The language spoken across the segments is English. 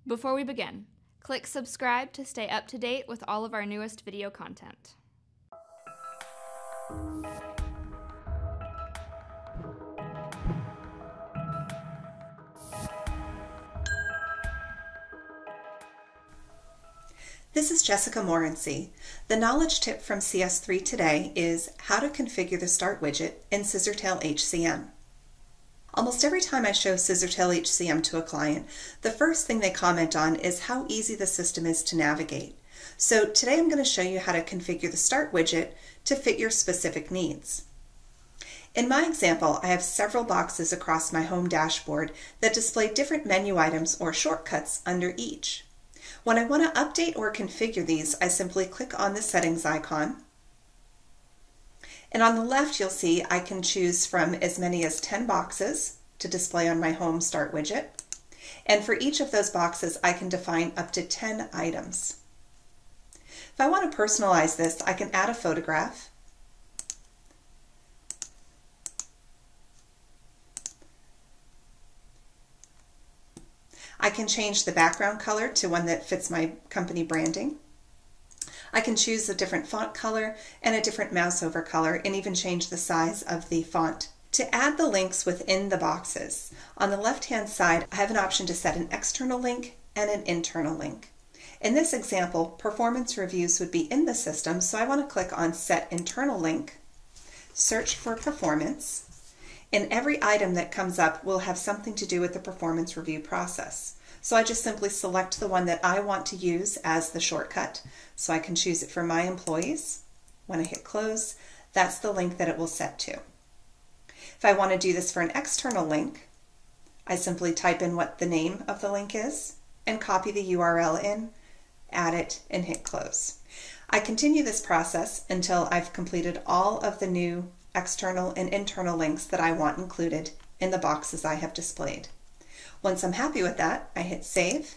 Before we begin, click subscribe to stay up to date with all of our newest video content. This is Jessica Morency. The knowledge tip from CS3 today is how to configure the Start widget in Scissortail HCM. Almost every time I show Scissortail HCM to a client, the first thing they comment on is how easy the system is to navigate. So today I'm going to show you how to configure the Start widget to fit your specific needs. In my example, I have several boxes across my home dashboard that display different menu items or shortcuts under each. When I want to update or configure these, I simply click on the settings icon. And on the left, you'll see I can choose from as many as 10 boxes to display on my home Start widget. And for each of those boxes, I can define up to 10 items. If I want to personalize this, I can add a photograph. I can change the background color to one that fits my company branding. I can choose a different font color and a different mouse over color, and even change the size of the font. To add the links within the boxes, on the left-hand side, I have an option to set an external link and an internal link. In this example, performance reviews would be in the system, so I want to click on Set Internal Link, search for performance, and every item that comes up will have something to do with the performance review process. So I just simply select the one that I want to use as the shortcut. So I can choose it for my employees. When I hit close, that's the link that it will set to. If I want to do this for an external link, I simply type in what the name of the link is and copy the URL in, add it, and hit close. I continue this process until I've completed all of the new external and internal links that I want included in the boxes I have displayed. Once I'm happy with that, I hit Save,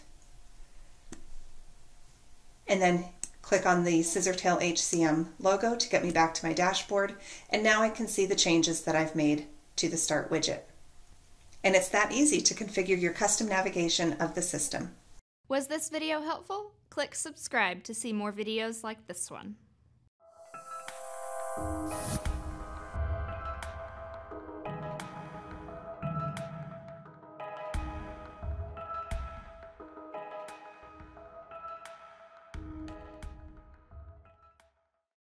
and then click on the Scissortail HCM logo to get me back to my dashboard, and now I can see the changes that I've made to the Start widget. And it's that easy to configure your custom navigation of the system. Was this video helpful? Click subscribe to see more videos like this one.